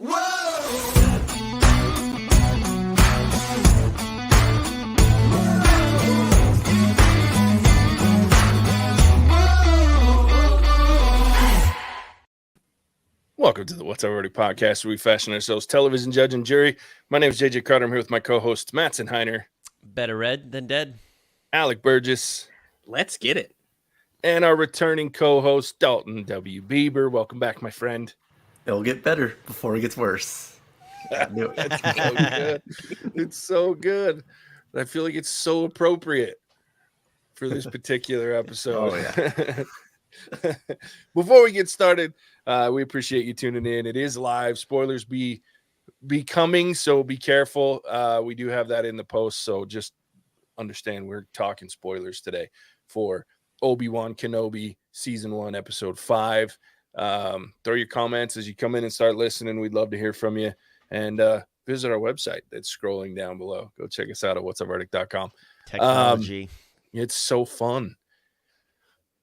Welcome to the What's Already podcast, where we fashion ourselves television judge and jury. My name is JJ Carter. I'm here with my co-hosts Mattson. Better read than dead. Alec Burgess. Let's get it. And our returning co-host Dalton W. Bieber. Welcome back, my friend. It'll get better before it gets worse. It's so good. It's so good. I feel like it's so appropriate for this particular episode. Oh, yeah. Before we get started, we appreciate you tuning in. It is live. Spoilers be coming, so be careful. We do have that in the post, so just understand we're talking spoilers today for Obi-Wan Kenobi Season 1, Episode 5. Throw your comments as you come in and start listening. We'd love to hear from you. And visit our website that's scrolling down below. Go check us out at whatsuparctic.com. Technology. It's so fun.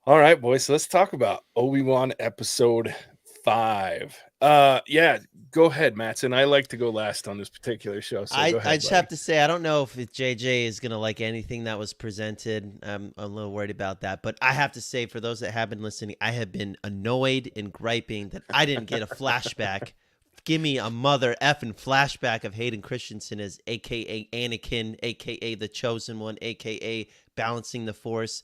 All right, boys. So let's talk about Obi-Wan Episode 5. Yeah, go ahead, Mattson. I like to go last on this particular show. So I go ahead, just have to say, I don't know if JJ is going to like anything that was presented. I'm a little worried about that. But I have to say, for those that have been listening, I have been annoyed and griping that I didn't get a flashback. Give me a mother effing flashback of Hayden Christensen as a.k.a. Anakin, a.k.a. the Chosen One, a.k.a. balancing the Force.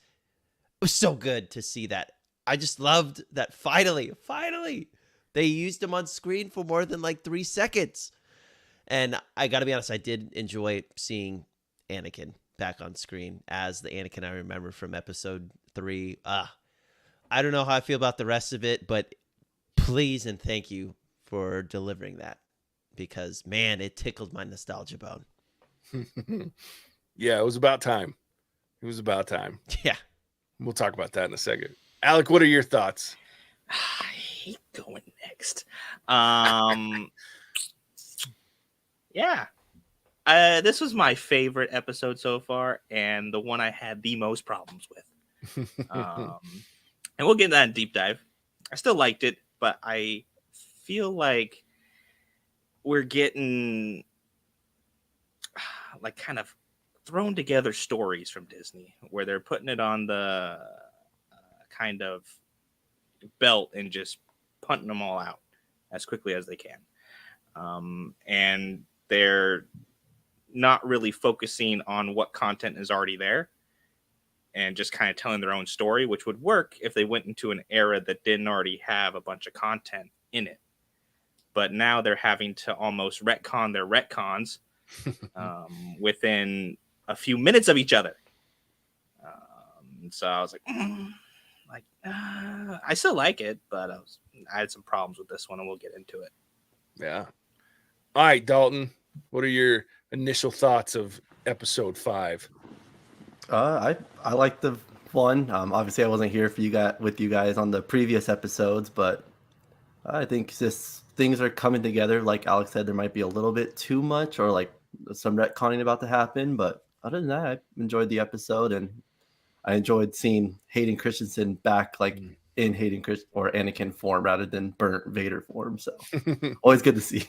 It was so good to see that. I just loved that finally, they used him on screen for more than like 3 seconds. And I got to be honest, I did enjoy seeing Anakin back on screen as the Anakin I remember from Episode 3. I don't know how I feel about the rest of it, but please and thank you for delivering that, because man, it tickled my nostalgia bone. Yeah, it was about time. Yeah. We'll talk about that in a second. Alec, what are your thoughts? I hate going next. Yeah. This was my favorite episode so far, and the one I had the most problems with. And we'll get into that in deep dive. I still liked it, but I feel like we're getting like kind of thrown together stories from Disney where they're putting it on the kind of belt and just punting them all out as quickly as they can. And they're not really focusing on what content is already there and just kind of telling their own story, which would work if they went into an era that didn't already have a bunch of content in it. But now they're having to almost retcon their retcons within a few minutes of each other. So I was like, I still like it, but I had some problems with this one, and we'll get into it. Yeah. All right, Dalton, what are your initial thoughts of Episode 5? I like the one. Obviously, I wasn't here with you guys on the previous episodes, but I think just things are coming together. Like Alex said, there might be a little bit too much or like some retconning about to happen, but other than that, I enjoyed the episode, and I enjoyed seeing Hayden Christensen back like in Hayden or Anakin form rather than burnt Vader form. So always good to see.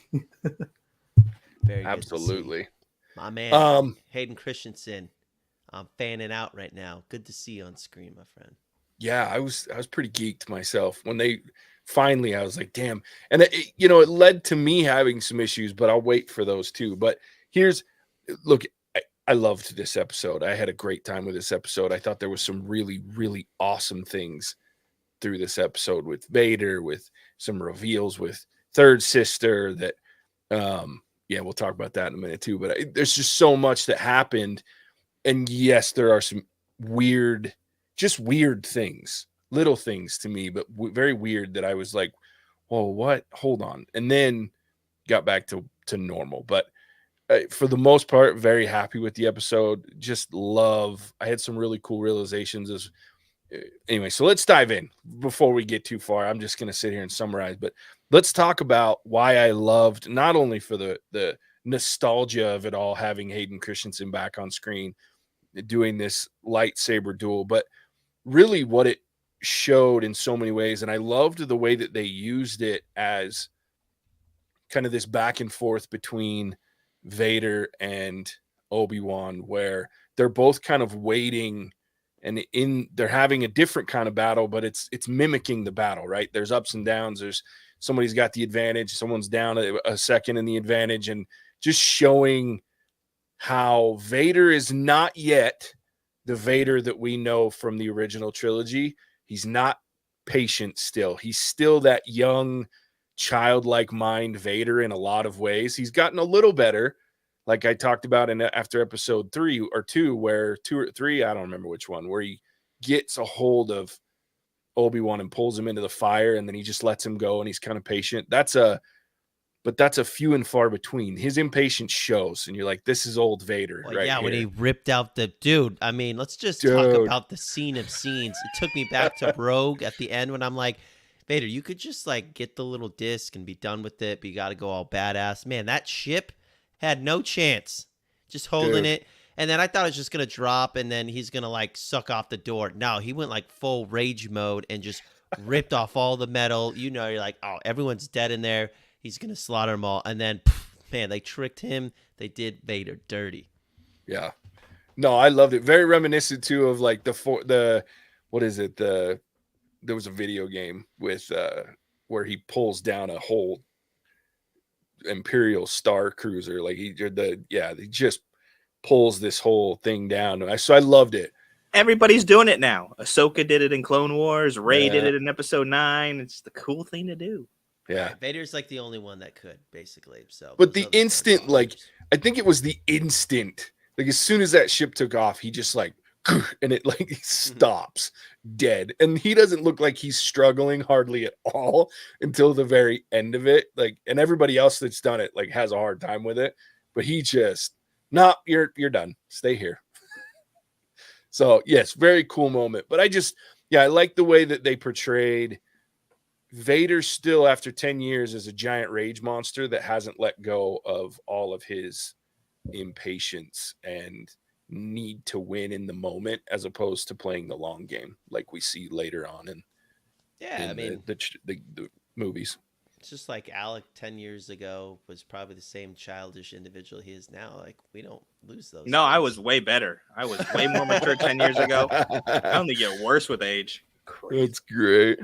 Very Absolutely. My man, Hayden Christensen. I'm fanning out right now. Good to see you on screen, my friend. Yeah, I was pretty geeked myself when they finally, I was like, damn. And it led to me having some issues, but I'll wait for those too. But look, I loved this episode. I had a great time with this episode. I thought there was some really, really awesome things through this episode with Vader, with some reveals with Third Sister that, we'll talk about that in a minute too. But there's just so much that happened. And yes, there are some weird things, little things to me, but very weird that I was like, whoa, what? Hold on. And then got back to normal. But for the most part, very happy with the episode. I had some really cool realizations anyway, so let's dive in before we get too far. I'm just going to sit here and summarize, but let's talk about why I loved, not only for the nostalgia of it all, having Hayden Christensen back on screen doing this lightsaber duel, but really what it showed in so many ways. And I loved the way that they used it as kind of this back and forth between Vader and Obi-Wan, where they're both kind of waiting, and they're having a different kind of battle, but it's mimicking the battle, right? There's ups and downs. There's somebody's got the advantage, someone's down a second in the advantage, and just showing how Vader is not yet the Vader that we know from the original trilogy. He's not patient still. He's still that young, childlike mind Vader in a lot of ways. He's gotten a little better, like I talked about after episode 3 or 2, where 2 or 3, I don't remember which one, where he gets a hold of Obi-Wan and pulls him into the fire, and then he just lets him go, and he's kind of patient. But that's a few and far between. His impatience shows, and you're like, this is old Vader, Well, right? yeah, here. when he ripped out the dude. I mean, let's just talk about the scene of scenes. It took me back to Rogue at the end when I'm like, Vader, you could just like get the little disc and be done with it, but you got to go all badass. Man, that ship had no chance, just holding it. And then I thought it was just gonna drop, and then he's gonna like suck off the door. No, he went like full rage mode and just ripped off all the metal. You know, you're like, oh, everyone's dead in there. He's going to slaughter them all. And then, man, they tricked him. They did Vader dirty. Yeah. No, I loved it. Very reminiscent, too, of like what is it? There was a video game with where he pulls down a whole Imperial Star Cruiser. Like he just pulls this whole thing down. So I loved it. Everybody's doing it now. Ahsoka did it in Clone Wars. Rey did it in Episode 9. It's the cool thing to do. Yeah, right. Vader's like the only one that could, basically. So, but the instant, like, I think it was the instant, like as soon as that ship took off, he just like, and it like stops dead, and he doesn't look like he's struggling hardly at all until the very end of it. Like, and everybody else that's done it like has a hard time with it, but he just, you're done. Stay here. So yes, very cool moment. But I like the way that they portrayed Vader still, after 10 years, is a giant rage monster that hasn't let go of all of his impatience and need to win in the moment, as opposed to playing the long game like we see later on in the movies. It's just like Alec 10 years ago was probably the same childish individual he is now. Like, we don't lose those. No, I was way better. I was way more mature 10 years ago. I only get worse with age. Crazy. That's great.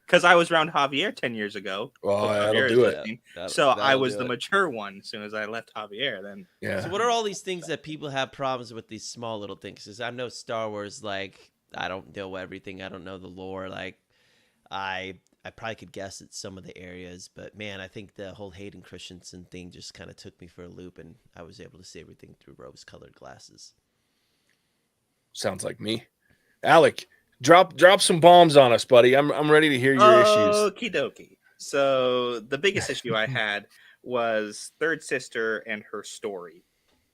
Because I was around Javier 10 years ago. Well, that'll do it. So I was the mature one as soon as I left Javier. Then, yeah. So what are all these things that people have problems with, these small little things? Because I know Star Wars, like, I don't know everything. I don't know the lore. Like, I probably could guess at some of the areas. But, man, I think the whole Hayden Christensen thing just kind of took me for a loop. And I was able to see everything through rose-colored glasses. Sounds like me. Alec, drop some bombs on us, buddy. I'm ready to hear your issues. Okie dokie. So the biggest issue I had was Third Sister and her story,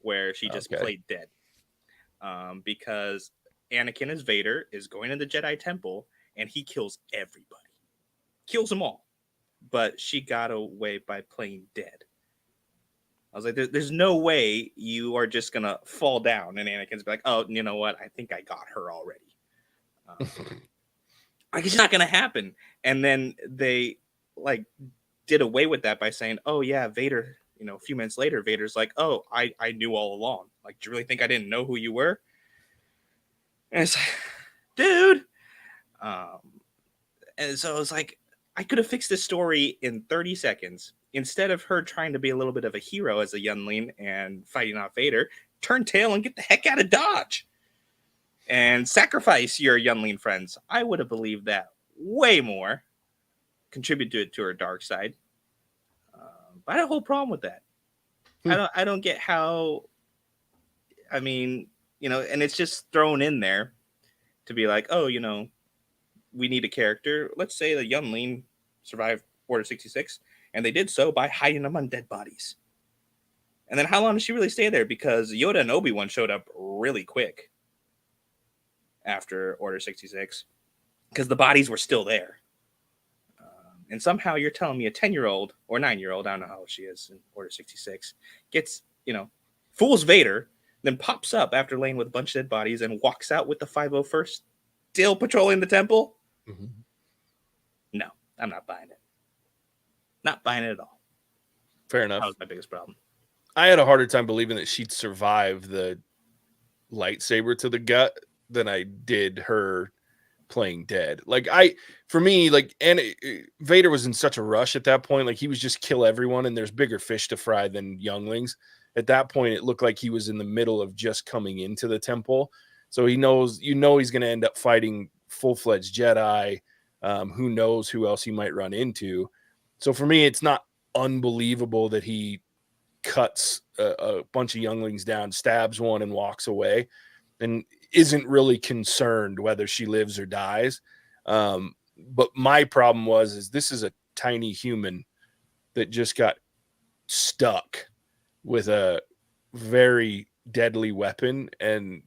where she just played dead. Because Anakin as Vader is going to the Jedi Temple and he kills everybody. Kills them all. But she got away by playing dead. I was like, there's no way you are just going to fall down and Anakin's be like, oh, you know what? I think I got her already. Like, it's not going to happen. And then they like did away with that by saying, oh yeah, Vader, a few minutes later, Vader's like, oh, I knew all along. Like, do you really think I didn't know who you were? And it's like, dude. And so it's like, I could have fixed this story in 30 seconds. Instead of her trying to be a little bit of a hero as a youngling and fighting off Vader, turn tail and get the heck out of Dodge. And sacrifice your youngling friends. I would have believed that way more. Contributed to her dark side. But I had a whole problem with that. I don't get how. I mean, and it's just thrown in there to be like, oh, we need a character. Let's say the youngling survived Order 66, and they did so by hiding them on dead bodies. And then how long did she really stay there? Because Yoda and Obi-Wan showed up really quick after Order 66 because the bodies were still there. And somehow you're telling me a 10-year-old or 9-year-old, I don't know how old she is in Order 66, gets, fools Vader, then pops up after laying with a bunch of dead bodies and walks out with the 501st still patrolling the temple? Mm-hmm. No, I'm not buying it. Not buying it at all. Fair That enough. was my biggest problem. I had a harder time believing that she'd survive the lightsaber to the gut than I did her playing dead. Like for me, like, and Vader was in such a rush at that point. Like he was just kill everyone, and there's bigger fish to fry than younglings. At that point, it looked like he was in the middle of just coming into the temple. So he knows, he's going to end up fighting full-fledged Jedi. Who knows who else he might run into. So for me, it's not unbelievable that he cuts a bunch of younglings down, stabs one, and walks away, and isn't really concerned whether she lives or dies. But my problem is this is a tiny human that just got stuck with a very deadly weapon, and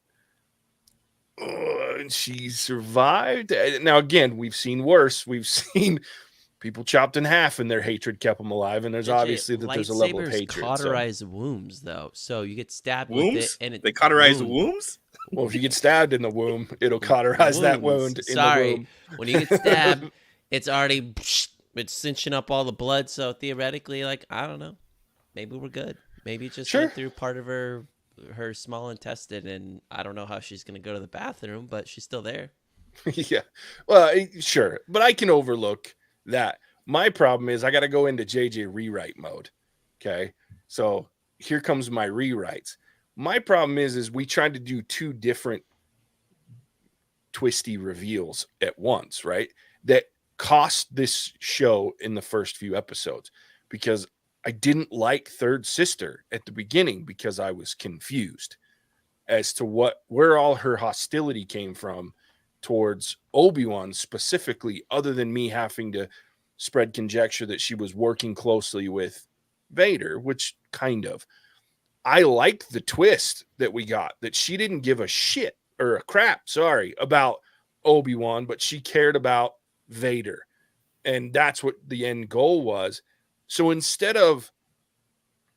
she survived. Now, again, we've seen worse. We've seen people chopped in half and their hatred kept them alive, and there's obviously that there's a level of hatred. Cauterize wounds, though, so you get stabbed with Wombs? it, and They cauterize wombs? Well, if you get stabbed in the womb, it'll cauterize that wound in the womb. When you get stabbed, it's already it's cinching up all the blood. So theoretically, like, I don't know, maybe we're good. Maybe it just went through part of her small intestine, and I don't know how she's gonna go to the bathroom, but she's still there. Yeah, well, sure, but I can overlook that. My problem is I got to go into JJ rewrite mode. Okay, so here comes my rewrites. My problem is we tried to do two different twisty reveals at once, right? That cost this show in the first few episodes, because I didn't like Third Sister at the beginning because I was confused as to where all her hostility came from towards Obi-Wan specifically, other than me having to spread conjecture that she was working closely with Vader, which kind of. I liked the twist that we got, that she didn't give a shit or a crap, about Obi-Wan, but she cared about Vader. And that's what the end goal was. So instead of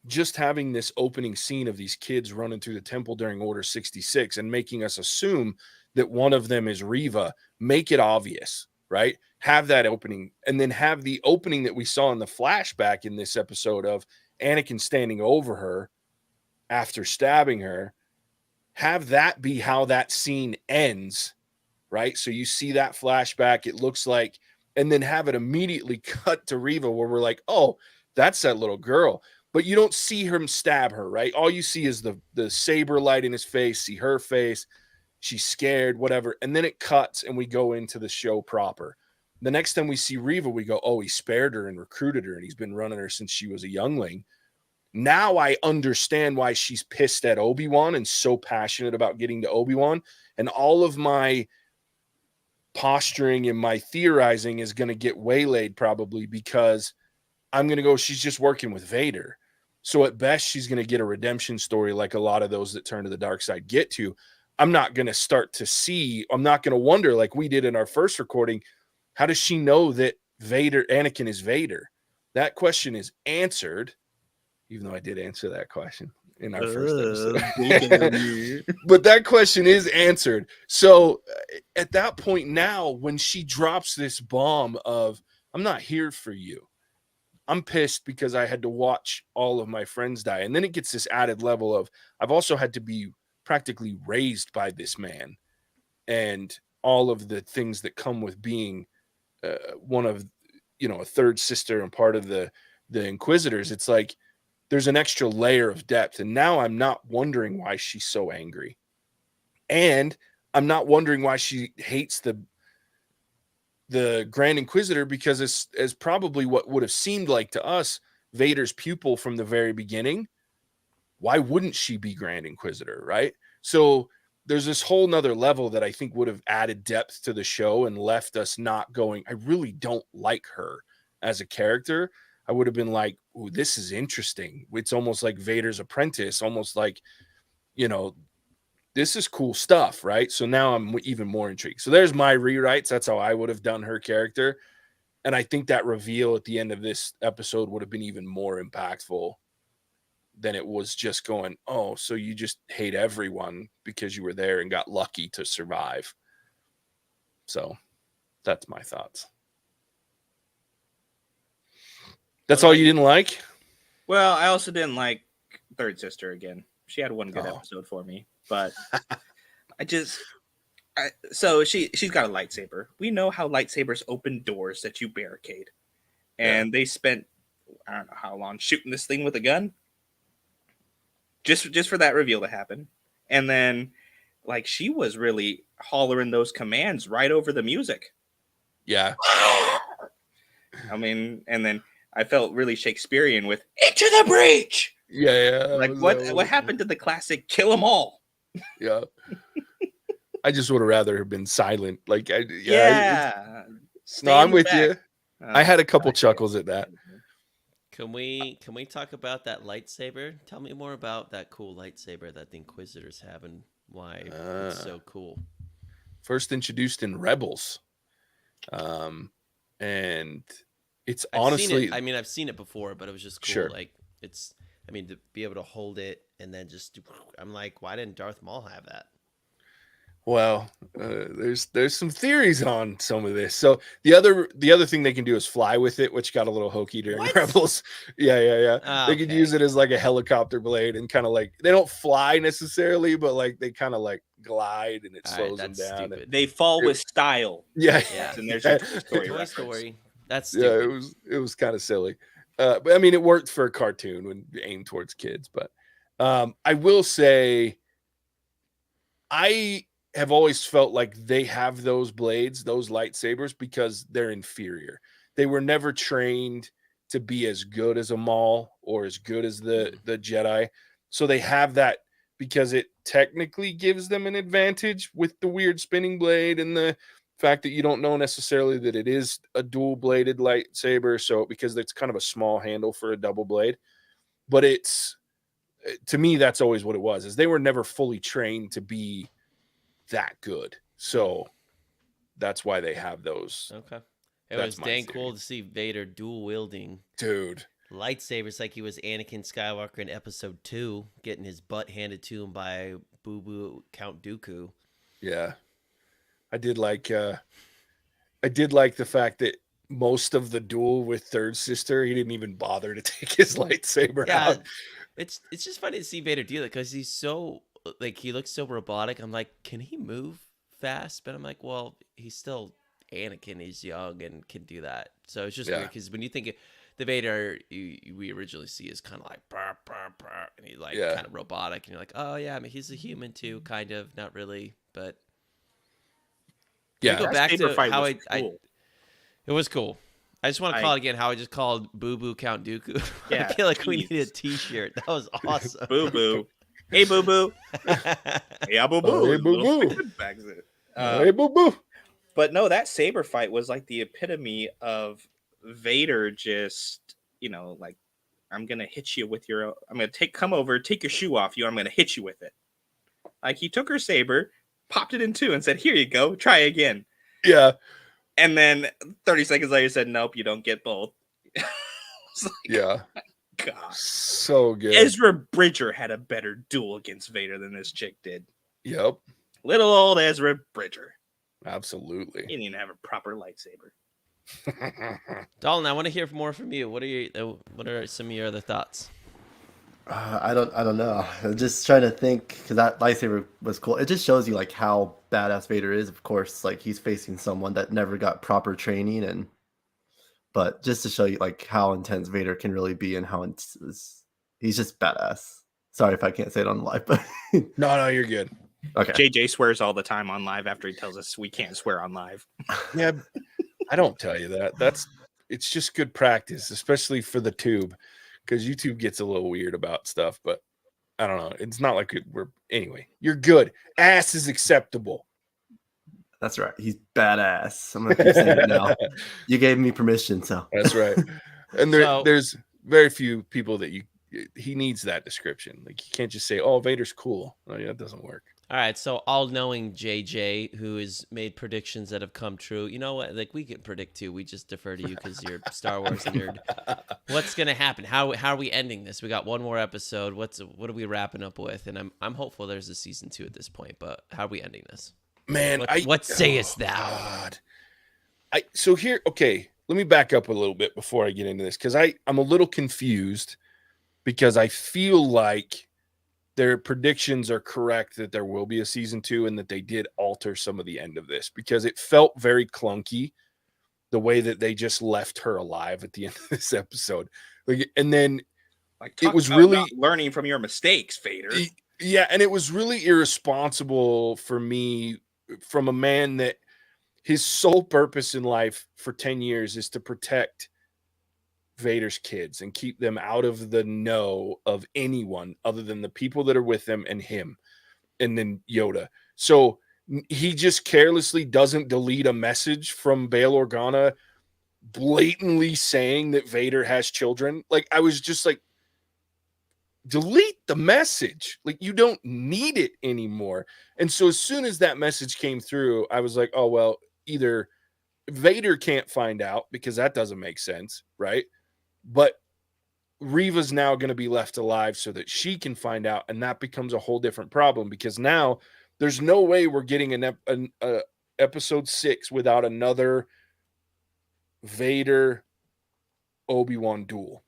just having this opening scene of these kids running through the temple during Order 66 and making us assume that one of them is Reva, make it obvious, right? Have that opening, and then have the opening that we saw in the flashback in this episode of Anakin standing over her after stabbing her. Have that be how that scene ends, right? So you see that flashback, it looks like, and then have it immediately cut to Reva where we're like, oh, that's that little girl. But you don't see him stab her, right? All you see is the saber light in his face, see her face, she's scared, whatever. And then it cuts and we go into the show proper. The next time we see Reva, we go, oh, he spared her and recruited her, and he's been running her since she was a youngling. Now I understand why she's pissed at Obi-Wan and so passionate about getting to Obi-Wan. And all of my posturing and my theorizing is going to get waylaid probably, because I'm going to go, she's just working with Vader. So at best, she's going to get a redemption story like a lot of those that turn to the dark side get to. I'm not going to wonder like we did in our first recording, how does she know that Anakin is Vader? That question is answered, even though I did answer that question in our first episode. But that question is answered. So at that point now, when she drops this bomb of, I'm not here for you, I'm pissed because I had to watch all of my friends die. And then it gets this added level of, I've also had to be practically raised by this man, and all of the things that come with being one of, a third sister and part of the Inquisitors. It's like there's an extra layer of depth, and now I'm not wondering why she's so angry, and I'm not wondering why she hates the Grand Inquisitor, because as probably what would have seemed like to us Vader's pupil from the very beginning. Why wouldn't she be Grand Inquisitor, right? So there's this whole nother level that I think would have added depth to the show and left us not going, I really don't like her as a character. I would have been like, ooh, this is interesting. It's almost like Vader's apprentice, almost like, this is cool stuff, right? So now I'm even more intrigued. So there's my rewrites. That's how I would have done her character. And I think that reveal at the end of this episode would have been even more impactful than it was just going, oh, so you just hate everyone because you were there and got lucky to survive. So that's my thoughts. That's all you didn't like? Well, I also didn't like Third Sister again. She had one good Oh. episode for me, but so she's got a lightsaber. We know how lightsabers open doors that you barricade, and they spent I don't know how long shooting this thing with a gun, just for that reveal to happen, and then like she was really hollering those commands right over the music. Yeah. I mean, and then I felt really Shakespearean with "Into the breach." Yeah. Like what happened to the classic "Kill 'em all"? Yeah. I just would have rather have been silent. Like, No, I'm with you. I had a couple chuckles at that. Can we talk about that lightsaber? Tell me more about that cool lightsaber that the Inquisitors have and why it's so cool. First introduced in Rebels, and it's I've honestly, seen it. I've seen it before, but it was just cool. Sure. Like to be able to hold it and then I'm like, why didn't Darth Maul have that? well, there's some theories on some of this. So the other thing they can do is fly with it, which got a little hokey during Rebels. Yeah. They could use it as like a helicopter blade and kind of like they don't fly necessarily, but like they kind of like glide and it slows them down. Stupid. They fall with style. Yeah. And there's your Toy Story. That's stupid. Yeah, it was kind of silly. But I mean, it worked for a cartoon when aimed towards kids. But I will say, I have always felt like they have those blades, those lightsabers, because they're inferior. They were never trained to be as good as a Maul or as good as the Jedi. So they have that because it technically gives them an advantage with the weird spinning blade and the fact that you don't know necessarily that it is a dual bladed lightsaber. So because it's kind of a small handle for a double blade, but to me, that's always what it was, is they were never fully trained to be that good. So that's why they have those. Okay. It was dang cool to see Vader dual wielding lightsabers like he was Anakin Skywalker in episode 2, getting his butt handed to him by Boo Boo Count Dooku. Yeah. I did like the fact that most of the duel with Third Sister, he didn't even bother to take his lightsaber out. It's just funny to see Vader do that because he's so like he looks so robotic. I'm like, can he move fast? But I'm like, well, he's still Anakin. He's young and can do that. So it's just weird because when you think the Vader we originally see is kind of like burr, burr, burr, and he's like kind of robotic, and you're like, oh yeah, I mean he's a human too, kind of, not really, but go back to how it was cool. I just want to call it again how I just called Boo Boo Count Dooku. Yeah, I feel like we need a T-shirt. That was awesome. Boo Boo. Hey, Boo Boo. Yeah, Boo Boo. Hey, Boo Boo. Hey, Boo Boo. But no, that saber fight was like the epitome of Vader just, like, I'm going to hit you with I'm going to come over, take your shoe off you. I'm going to hit you with it. Like, he took her saber, popped it in two, and said, here you go. Try again. Yeah. And then 30 seconds later said, nope, you don't get both. Yeah. God. So good. Ezra Bridger had a better duel against Vader than this chick did. Yep. Little old Ezra Bridger. Absolutely. He didn't even have a proper lightsaber. Dalton, I want to hear more from you. What are some of your other thoughts? I don't know. I'm just trying to think because that lightsaber was cool. It just shows you like how badass Vader is. Of course, like he's facing someone that never got proper training, but just to show you like how intense Vader can really be and how he's just badass. Sorry if I can't say it on live, but no, you're good. Okay. JJ swears all the time on live after he tells us we can't swear on live. Yeah, I don't tell you that. It's just good practice, especially for the tube, because YouTube gets a little weird about stuff. But I don't know. It's not like anyway. You're good. Ass is acceptable. That's right. He's badass. I'm gonna keep saying it now. You gave me permission, so that's right. And there's very few people that he needs that description. Like you can't just say, "Oh, Vader's cool." No, that doesn't work. All right, so all-knowing JJ, who has made predictions that have come true. You know what? Like we can predict too. We just defer to you because you're a Star Wars nerd. What's gonna happen? How are we ending this? We got one more episode. What are we wrapping up with? And I'm hopeful there's a season 2 at this point. But how are we ending this? Man, what sayest thou? God. Okay. Let me back up a little bit before I get into this because I'm a little confused because I feel like their predictions are correct that there will be a season 2 and that they did alter some of the end of this, because it felt very clunky the way that they just left her alive at the end of this episode. Like, and then Like, it talk was about really not learning from your mistakes, Vader. yeah, and it was really irresponsible for me from a man that his sole purpose in life for 10 years is to protect Vader's kids and keep them out of the know of anyone other than the people that are with them and him, and then Yoda. So he just carelessly doesn't delete a message from Bail Organa blatantly saying that Vader has children. Like, I was just like, delete the message. Like, you don't need it anymore. And so as soon as that message came through, I was like, oh, well, either Vader can't find out because that doesn't make sense, right? But Reva's now going to be left alive so that she can find out, and that becomes a whole different problem, because now there's no way we're getting an episode 6 without another Vader Obi-Wan duel.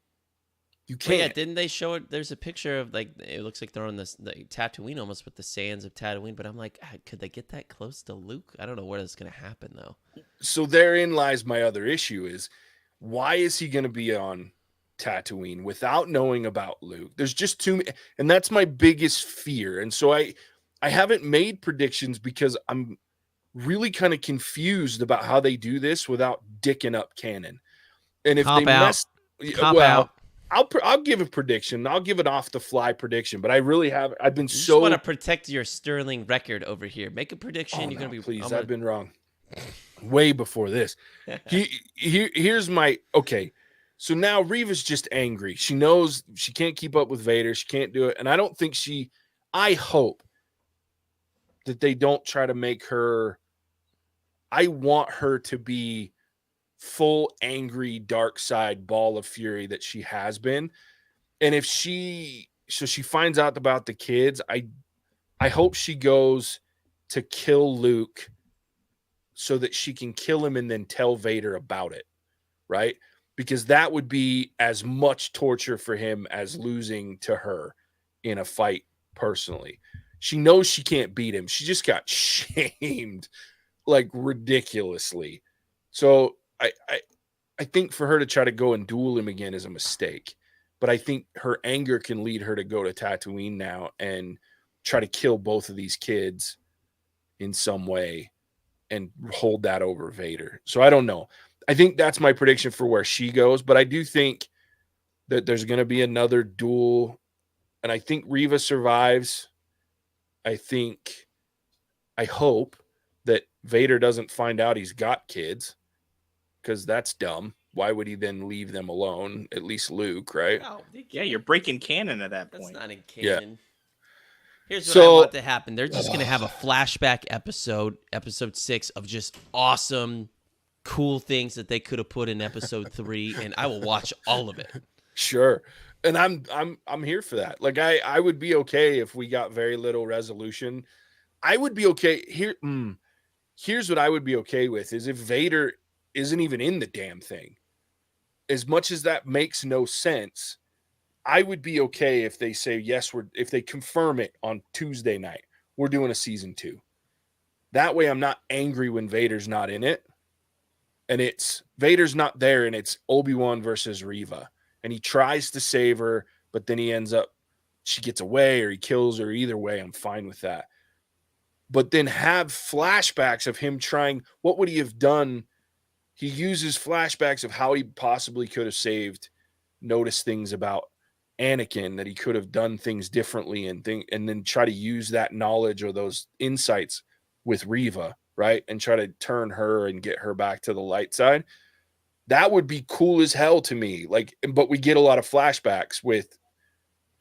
You Well, can't. yeah, didn't they show it? There's a picture of, like, it looks like they're on this Tatooine, almost with the sands of Tatooine. But I'm like, could they get that close to Luke? I don't know where that's going to happen, though. So therein lies my other issue: is why is he going to be on Tatooine without knowing about Luke? There's just too many, and that's my biggest fear. And so I haven't made predictions because I'm really kind of confused about how they do this without dicking up canon. And if Cop they out. mess, Cop well, out. I'll give a prediction. I'll give an off the fly prediction, but I really have. I've been You just so want to protect your sterling record over here. Make a prediction. Oh, You're no, gonna be. please. I've been wrong way before this. Here's my okay. So now Reva's just angry. She knows she can't keep up with Vader. She can't do it, and I don't think she. I hope that they don't try to make her. I want her to be full angry dark side ball of fury that she has been. And if she finds out about the kids, I hope she goes to kill Luke so that she can kill him and then tell Vader about it, right? Because that would be as much torture for him as losing to her in a fight personally. She knows she can't beat him. She just got shamed like ridiculously. So I think for her to try to go and duel him again is a mistake. But I think her anger can lead her to go to Tatooine now and try to kill both of these kids in some way and hold that over Vader. So I don't know. I think that's my prediction for where she goes. But I do think that there's going to be another duel. And I think Reva survives. I hope that Vader doesn't find out he's got kids, because that's dumb. Why would he then leave them alone? At least Luke, right? No, Yeah, you're breaking canon at that That's point. not in Yeah. canon. Here's what So- I want to happen. They're just going to have a flashback episode 6, of just awesome, cool things that they could have put in episode 3, and I will watch all of it. Sure. And I'm here for that. Like I would be okay if we got very little resolution. I would be okay here. Here's what I would be okay with is if Vader isn't even in the damn thing. As much as that makes no sense, I would be okay if they say, yes, if they confirm it on Tuesday night, we're doing a season 2. That way I'm not angry when Vader's not in it. And it's Vader's not there and it's Obi-Wan versus Reva. And he tries to save her, but then he ends up, she gets away or he kills her. Either way, I'm fine with that. But then have flashbacks of him trying, what would he have done? He uses flashbacks of how he possibly could have saved, notice things about Anakin, that he could have done things differently and then try to use that knowledge or those insights with Reva, right? And try to turn her and get her back to the light side. That would be cool as hell to me. Like, but we get a lot of flashbacks with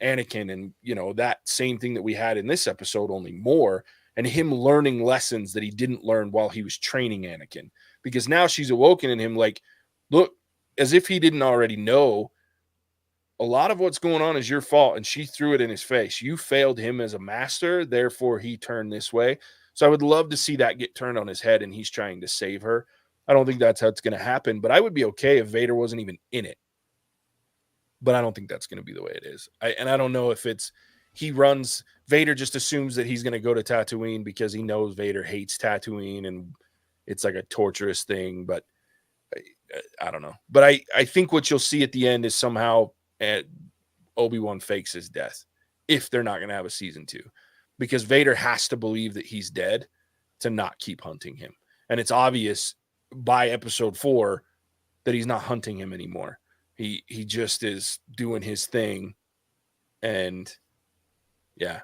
Anakin and, that same thing that we had in this episode, only more, and him learning lessons that he didn't learn while he was training Anakin. Because now she's awoken in him like, look, as if he didn't already know, a lot of what's going on is your fault. And she threw it in his face. You failed him as a master, therefore he turned this way. So I would love to see that get turned on his head and he's trying to save her. I don't think that's how it's going to happen, but I would be okay if Vader wasn't even in it. but I don't think that's going to be the way it is. I don't know if it's Vader just assumes that he's going to go to Tatooine because he knows Vader hates Tatooine and it's like a torturous thing, but I don't know. But I think what you'll see at the end is somehow Obi-Wan fakes his death if they're not going to have a season 2, because Vader has to believe that he's dead to not keep hunting him. And it's obvious by episode 4 that he's not hunting him anymore. He just is doing his thing. And yeah.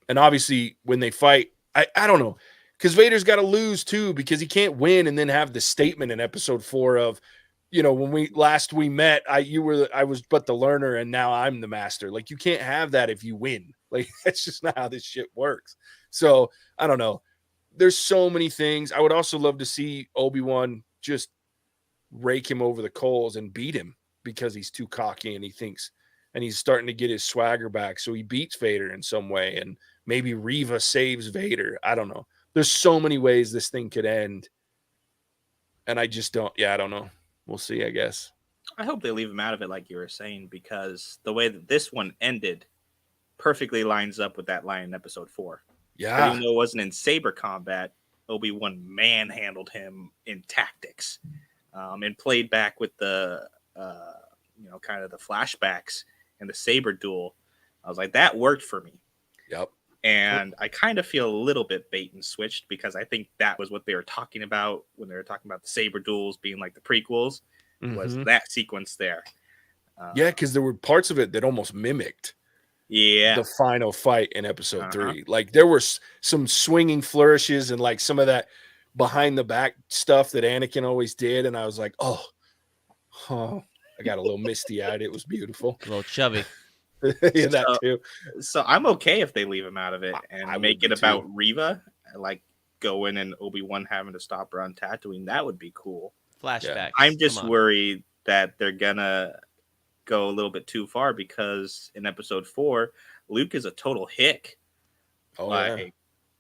And obviously when they fight, I don't know, because Vader's got to lose too, because he can't win and then have the statement in episode 4 of, when we met, I was but the learner and now I'm the master. Like, you can't have that if you win. Like, that's just not how this shit works. So I don't know. There's so many things. I would also love to see Obi-Wan just rake him over the coals and beat him because he's too cocky and he thinks, and he's starting to get his swagger back. So he beats Vader in some way, and maybe Reva saves Vader. I don't know. There's so many ways this thing could end. And I just don't, I don't know. We'll see, I guess. I hope they leave him out of it, like you were saying, because the way that this one ended perfectly lines up with that line in episode 4. Yeah. Even though it wasn't in saber combat, Obi-Wan manhandled him in tactics, and played back with the, kind of the flashbacks and the saber duel. I was like, that worked for me. Yep. And I kind of feel a little bit bait and switched, because I think that was what they were talking about when they were talking about the saber duels being like the prequels, was that sequence there. Yeah, because there were parts of it that almost mimicked the final fight in episode 3. Like, there were some swinging flourishes and like some of that behind the back stuff that Anakin always did. And I was like, oh, I got a little misty eyed. It was beautiful. A little chubby. Yeah, that too. So I'm okay if they leave him out of it and I make would it be about too. Reva, like go in and Obi-Wan having to stop her on Tatooine. That would be cool. Flashbacks. I'm just worried that they're gonna go a little bit too far, because in episode 4, Luke is a total hick.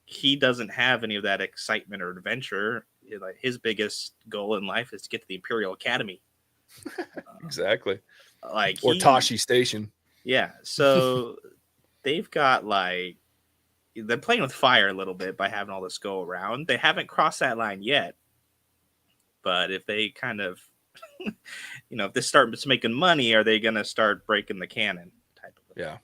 He doesn't have any of that excitement or adventure. Like, his biggest goal in life is to get to the Imperial Academy. Exactly. Or Tashi Station. Yeah, so they've got they're playing with fire a little bit by having all this go around. They haven't crossed that line yet, but if they kind of, if they start making money, are they going to start breaking the canon type of thing? Yeah.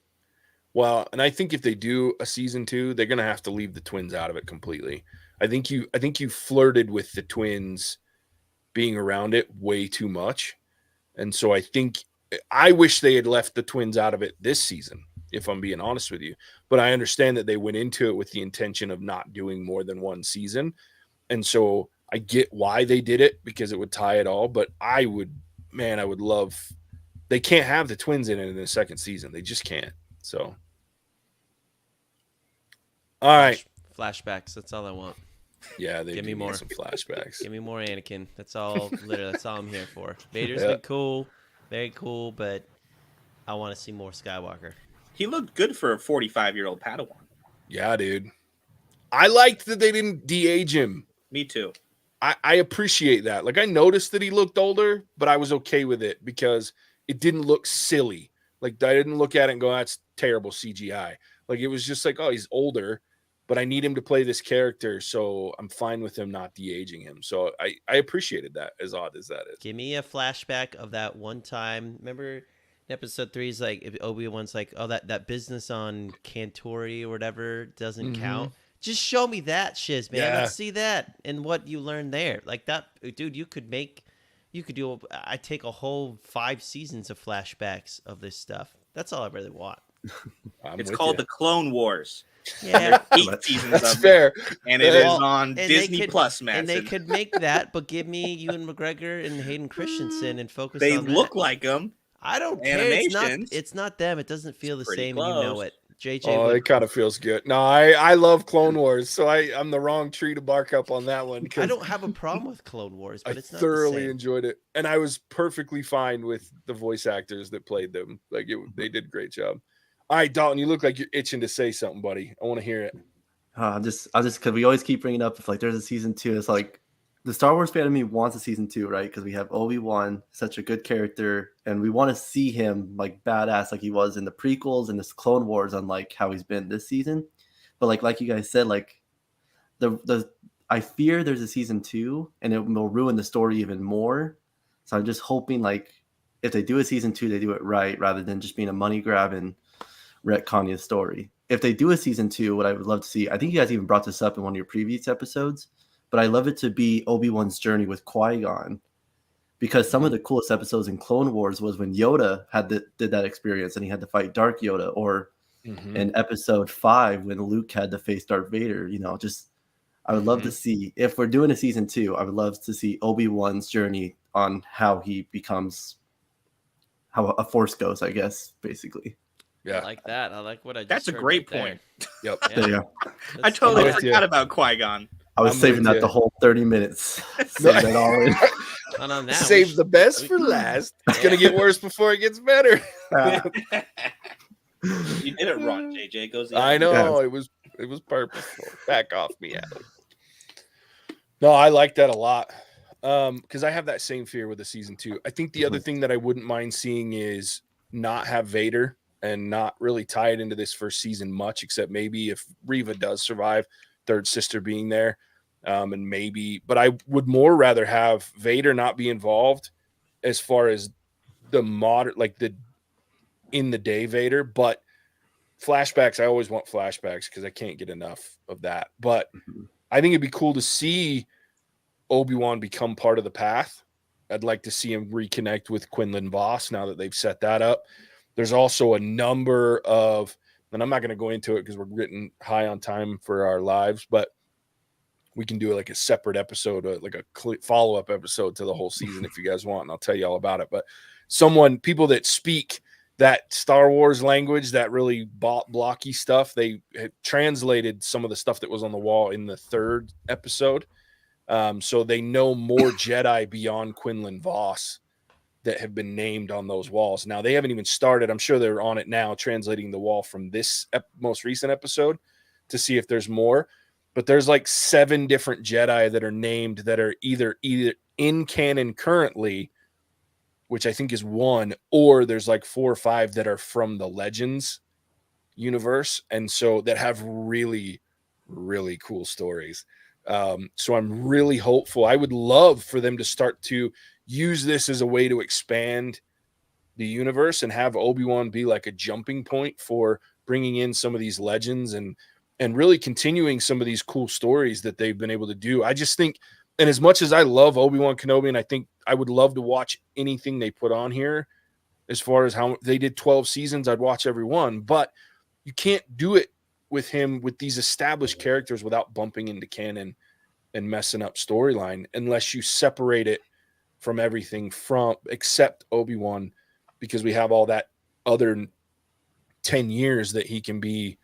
Well, and I think if they do a season 2, they're going to have to leave the twins out of it completely. I think you flirted with the twins being around it way too much, and so I wish they had left the twins out of it this season, if I'm being honest with you. But I understand that they went into it with the intention of not doing more than one season. And so I get why they did it, because it would tie it all. But I would love, they can't have the twins in it in the second season. They just can't. So, all right. Flashbacks. That's all I want. Yeah, they give do me more some flashbacks. Give me more Anakin. That's all. Literally, that's all I'm here for. Vader's been cool. Very cool, but I want to see more Skywalker. He looked good for a 45-year-old Padawan. Yeah, dude. I liked that they didn't de-age him. Me too. I appreciate that. Like, I noticed that he looked older, but I was okay with it because it didn't look silly. Like, I didn't look at it and go, that's terrible CGI. Like, it was just like, oh, he's older, but I need him to play this character, so I'm fine with him not de-aging him. So I appreciated that, as odd as that is. Give me a flashback of that one time. Remember in episode 3 is like, Obi-Wan's like, oh, that business on Cantori or whatever doesn't count. Just show me that shiz, man. Let's see that and what you learned there. Like that, dude, you could do, I take a whole 5 seasons of flashbacks of this stuff. That's all I really want. It's called the Clone Wars. Yeah, 8 seasons that's of fair. It, and it is on Disney Plus, man. And they could make that, but give me Ewan McGregor and Hayden Christensen and focus they on that. They look like them. I don't care. It's not them. It doesn't feel the same. Close. You know it. JJ. Oh, it kind of feels good. No, I love Clone Wars, so I'm the wrong tree to bark up on that one. I don't have a problem with Clone Wars, but it's not thoroughly the same. Enjoyed it, and I was perfectly fine with the voice actors that played them. Like they did a great job. All right, Dalton, you look like you're itching to say something, buddy. I want to hear it. I'll just because we always keep bringing up if like there's a season 2, it's like the Star Wars fan of me wants a season 2, right? Because we have Obi-Wan, such a good character, and we want to see him like badass like he was in the prequels and this Clone Wars, unlike how he's been this season. But like you guys said, like the I fear there's a season 2 and it will ruin the story even more. So I'm just hoping like if they do a season 2, they do it right rather than just being a money grab and retconning the story. If they do a season 2, what I would love to see, I think you guys even brought this up in one of your previous episodes, but I love it to be Obi-Wan's journey with Qui-Gon, because some of the coolest episodes in Clone Wars was when Yoda did that experience and he had to fight Dark Yoda, or in episode 5 when Luke had to face Darth Vader. I would love to see, if we're doing a season 2, I would love to see Obi-Wan's journey on how he becomes, how a Force ghost, I guess, basically. Yeah, I like that. I like what I just That's a heard great right point. Yep. There. There you Yeah. go. I totally with forgot you. about Qui-Gon. I was I'm saving with that you. the whole 30 minutes. Save that all in. And on that, Save the best for last. It's gonna get worse before it gets better. You did it wrong, JJ. It goes the I other way. know it was purposeful. Back off me, Alec. No, I like that a lot. Because I have that same fear with the season 2. I think the other thing that I wouldn't mind seeing is not have Vader and not really tie it into this first season much, except maybe if Reva does survive, third sister being there. And maybe, but I would more rather have Vader not be involved as far as the modern, like the in the day Vader, but flashbacks. I always want flashbacks because I can't get enough of that. But I think it'd be cool to see Obi-Wan become part of the path. I'd like to see him reconnect with Quinlan Vos now that they've set that up. There's also a number of, and I'm not going to go into it because we're getting high on time for our lives, but we can do like a separate episode, like a follow-up episode to the whole season if you guys want, and I'll tell you all about it. But people that speak that Star Wars language, that really blocky stuff, they had translated some of the stuff that was on the wall in the 3rd episode. So they know more Jedi beyond Quinlan Vos that have been named on those walls. Now, they haven't even started. I'm sure they're on it now, translating the wall from this most recent episode to see if there's more. But there's like 7 different Jedi that are named that are either in canon currently, which I think is 1, or there's like 4 or 5 that are from the Legends universe. And so that have really, really cool stories. So I'm really hopeful. I would love for them to start to use this as a way to expand the universe and have Obi-Wan be like a jumping point for bringing in some of these legends and really continuing some of these cool stories that they've been able to do. I just think, and as much as I love Obi-Wan Kenobi, and I think I would love to watch anything they put on here, as far as how they did 12 seasons, I'd watch every one, but you can't do it with him with these established characters without bumping into canon and messing up storyline, unless you separate it from everything except Obi-Wan, because we have all that other 10 years that he can be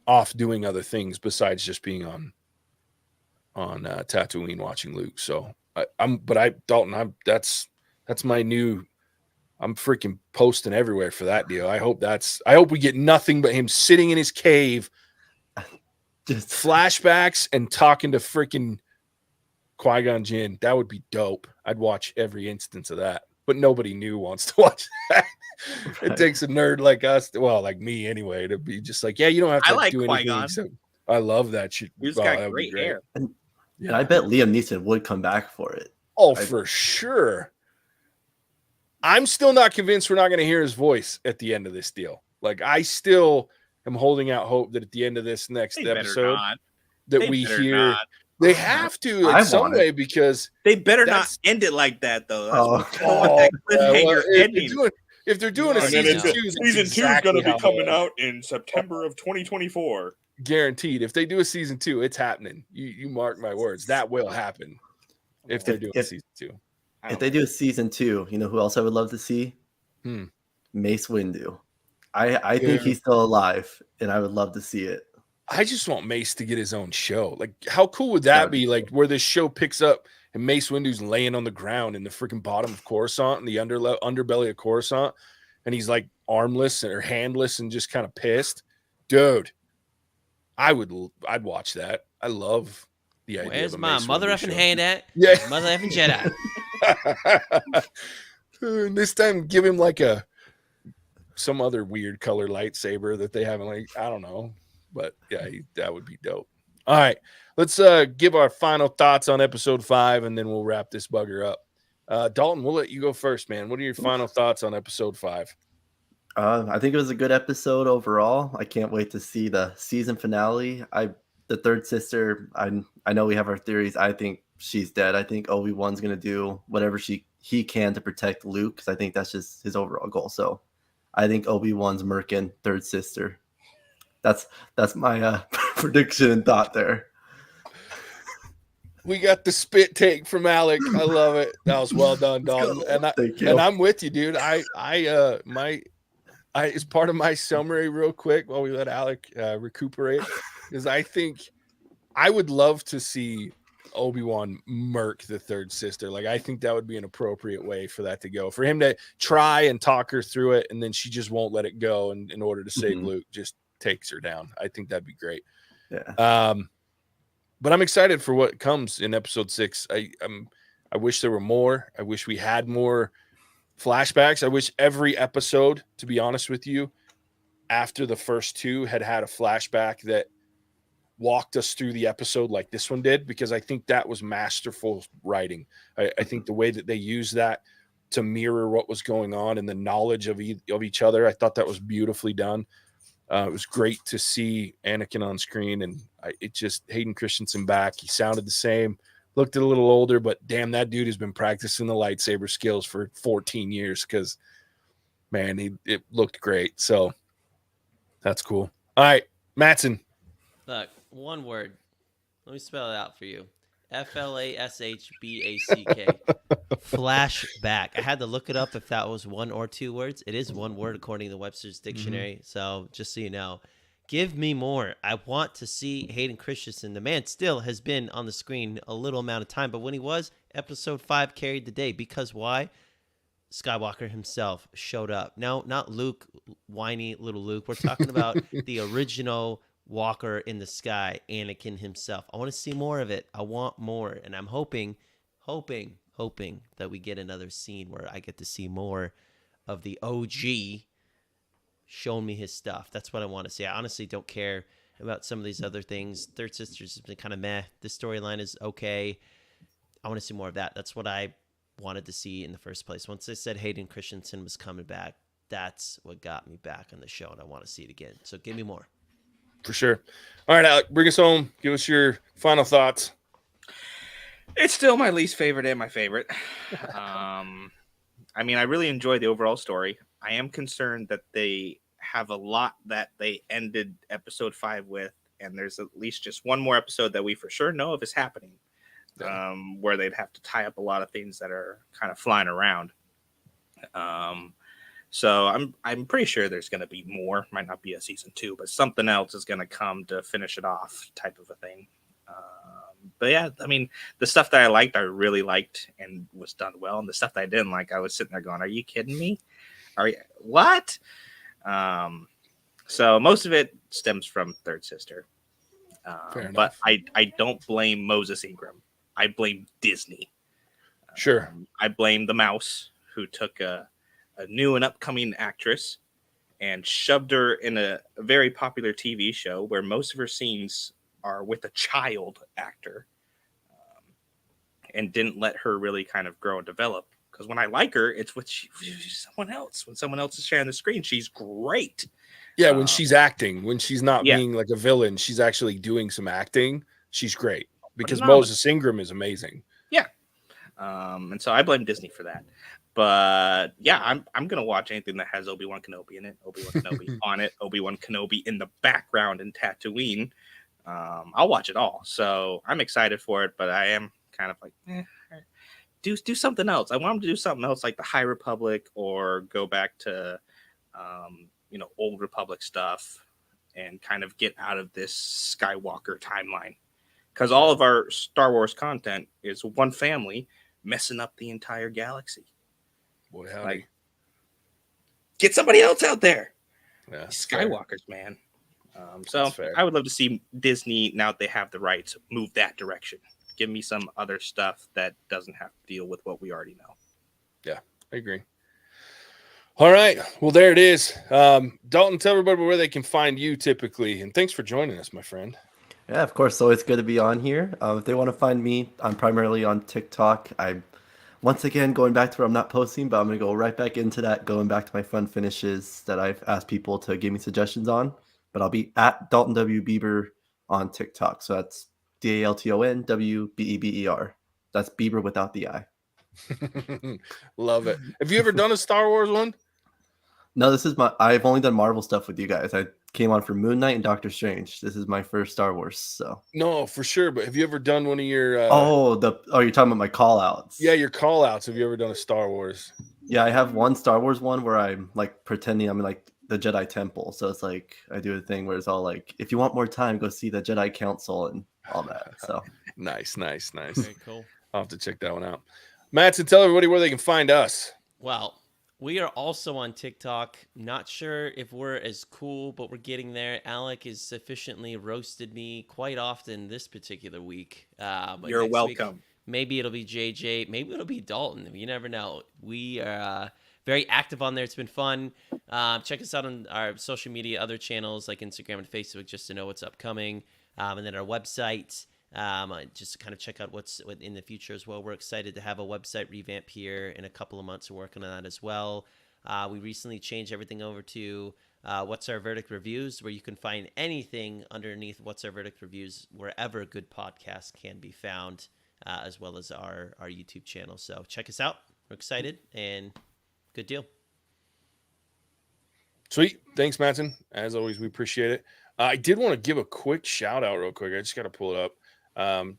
off doing other things besides just being on Tatooine watching Luke. So Dalton, that's my new, I'm freaking posting everywhere for that deal. I hope we get nothing but him sitting in his cave, just flashbacks and talking to freaking Qui-Gon Jinn. That would be dope. I'd watch every instance of that, but nobody new wants to watch that. Right. It takes a nerd like us, like me anyway, to be just like, yeah, you don't have to do anything. So I love that shit. He's got great hair. And I bet Liam Neeson would come back for it. Oh, for sure. I'm still not convinced we're not going to hear his voice at the end of this deal. Like, I still am holding out hope that at the end of this next episode that we hear. They have to in some way, because they better not end it like that, though. That cliffhanger ending. If they're doing a season 2, season 2 is going to be coming out in September of 2024. Guaranteed. If they do a season 2, it's happening. You mark my words. That will happen. If they're doing season 2. If they do a season 2, you know who else I would love to see? Mace Windu. I think he's still alive, and I would love to see it. I just want Mace to get his own show. Like, how cool would that be? Like, where this show picks up and Mace Windu's laying on the ground in the freaking bottom of Coruscant, in the underbelly of Coruscant, and he's like armless or handless and just kind of pissed. Dude, I'd watch that. I love the idea Where's of a my Mace mother Windu effing show. hand at? Yeah. Mother effing Jedi. And this time, give him like some other weird color lightsaber that they haven't, like, I don't know, but yeah, that would be dope. All right, let's give our final thoughts on episode 5, and then we'll wrap this bugger up. Dalton, we'll let you go first, man. What are your final thoughts on episode 5? I think it was a good episode overall. I can't wait to see the season finale. The third sister, I know we have our theories. I think she's dead. I think Obi-Wan's gonna do whatever he can to protect Luke, because I think that's just his overall goal. So I think Obi-Wan's murking third sister. That's my prediction and thought there. We got the spit take from Alec. I love it. That was well done, Dalton. Thank you. And I'm with you, dude. I as part of my summary, real quick, while we let Alec recuperate, is I think I would love to see Obi-Wan murk the third sister. Like, I think that would be an appropriate way for that to go. For him to try and talk her through it, and then she just won't let it go, and in order to save Luke, just takes her down. I think that'd be great. Yeah. But I'm excited for what comes in episode 6. I wish there were more. I wish we had more flashbacks. I wish every episode, to be honest with you, after the first 2 had a flashback that walked us through the episode like this one did, because I think that was masterful writing. I think the way that they used that to mirror what was going on and the knowledge of each other, I thought that was beautifully done. It was great to see Anakin on screen, and Hayden Christensen back. He sounded the same, looked a little older, but damn, that dude has been practicing the lightsaber skills for 14 years, because, man, it looked great. So that's cool. All right, Mattson. Look, one word. Let me spell it out for you. Flashback. Flashback. I had to look it up if that was 1 or 2 words. It is 1 word according to Webster's dictionary. So just so you know, give me more. I want to see Hayden Christensen. The man still has been on the screen a little amount of time, but when he was, episode 5 carried the day. Because why? Skywalker himself showed up. No, not Luke, whiny little Luke. We're talking about the original Walker in the sky, Anakin himself. I want to see more of it. I want more, and I'm hoping that we get another scene where I get to see more of the OG showing me his stuff. That's what I want to see. I honestly don't care about some of these other things. Third Sisters has been kind of meh. The storyline is okay. I want to see more of that. That's what I wanted to see in the first place. Once they said Hayden Christensen was coming back, that's what got me back on the show, and I want to see it again. So give me more. For sure. All right, Alec, bring us home. Give us your final thoughts. It's still my least favorite and my favorite. I mean, I really enjoyed the overall story. I am concerned that they have a lot that they ended episode 5 with, and there's at least just one more episode that we for sure know of is happening, where they'd have to tie up a lot of things that are kind of flying around. So I'm pretty sure there's going to be more. Might not be a season 2, but something else is going to come to finish it off, type of a thing. But yeah, I mean, the stuff that I liked, I really liked and was done well. And the stuff that I didn't like, I was sitting there going, "Are you kidding me? What?" So most of it stems from Third Sister. But I don't blame Moses Ingram. I blame Disney. Sure. I blame the mouse who took a new and upcoming actress and shoved her in a very popular TV show where most of her scenes are with a child actor, and didn't let her really kind of grow and develop. Because when I like her, it's with someone else. When someone else is sharing the screen, she's great. Yeah, when she's acting, when she's not being like a villain, she's actually doing some acting. She's great, because Moses Ingram is amazing. Yeah. And so I blame Disney for that. But yeah, I'm gonna watch anything that has Obi-Wan Kenobi in it, Obi-Wan Kenobi on it, Obi-Wan Kenobi in the background in Tatooine. I'll watch it all. So I'm excited for it, but I am kind of like, do something else. I want them to do something else, like the High Republic, or go back to Old Republic stuff, and kind of get out of this Skywalker timeline. Because all of our Star Wars content is one family messing up the entire galaxy. Boy, howdy. Like, get somebody else out there. Yeah, Skywalkers, man. So That's fair. I would love to see Disney, now that they have the rights, move that direction. Give me some other stuff that doesn't have to deal with what we already know. Yeah, I agree. All right. Well, there it is. Dalton, tell everybody where they can find you typically. And thanks for joining us, my friend. Yeah, of course. So it's good to be on here. If they want to find me, I'm primarily on TikTok. I'm once again going back to where I'm not posting, but I'm going to go right back into that, going back to my fun finishes that I've asked people to give me suggestions on. But I'll be at Dalton W. Bieber on TikTok. So that's DaltonWBeber. That's Bieber without the I. Love it. Have you ever done a Star Wars one? No, I've only done Marvel stuff with you guys. I came on for Moon Knight and Doctor Strange. This is my first Star Wars, so. No, for sure. But have you ever done one of your you're talking about my call outs. Yeah, your call outs. Have you ever done a Star Wars? Yeah, I have one Star Wars one where I'm like pretending I'm in like the Jedi Temple. So it's like I do a thing where it's all like, if you want more time, go see the Jedi Council and all that. So nice. Very cool. I'll have to check that one out. Mattson, tell everybody where they can find us. Well, we are also on TikTok. Not sure if we're as cool, but we're getting there. Alec has sufficiently roasted me quite often this particular week. But You're next week, welcome. maybe it'll be JJ. Maybe it'll be Dalton. You never know. We are very active on there. It's been fun. Check us out on our social media, other channels like Instagram and Facebook, just to know what's upcoming. And then our website. Just to kind of check out what's in the future as well. We're excited to have a website revamp here in a couple of months. We're working on that as well. We recently changed everything over to What's Our Verdict Reviews, where you can find anything underneath What's Our Verdict Reviews, wherever good podcasts can be found, as well as our YouTube channel. So check us out. We're excited, and good deal. Sweet. Thanks, Mattson. As always, we appreciate it. I did want to give a quick shout out real quick. I just got to pull it up.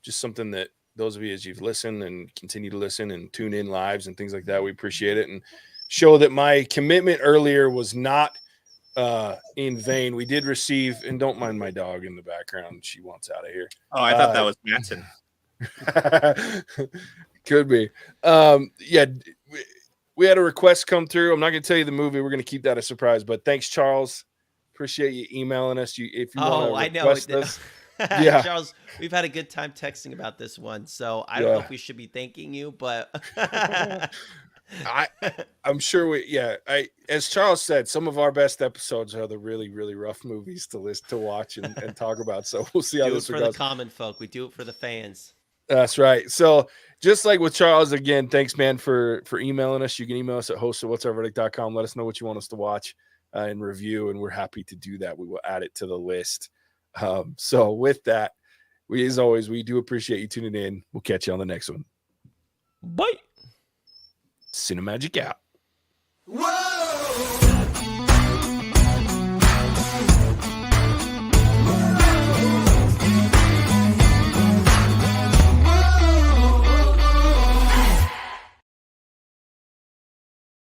Just something that those of you, as you've listened and continue to listen and tune in lives and things like that, we appreciate it, and show that my commitment earlier was not in vain. We did receive, and don't mind my dog in the background. She wants out of here. Oh, I thought that was Mattson. Could be. Yeah, we had a request come through. I'm not going to tell you the movie. We're going to keep that a surprise, but thanks, Charles. Appreciate you emailing us. If you want to request us. Yeah, Charles, we've had a good time texting about this one, so I don't know if we should be thanking you, but I'm sure as Charles said, some of our best episodes are the really, really rough movies to watch and talk about. So we'll see how this goes. For the common folk, we do it for the fans. That's right. So just like with Charles, again, thanks, man, for emailing us. You can email us at host@whatsourverdict.com. Let us know what you want us to watch and review, and we're happy to do that. We will add it to the list. So with that, as always, we do appreciate you tuning in. We'll catch you on the next one. Bye. Cinemagic out. Whoa!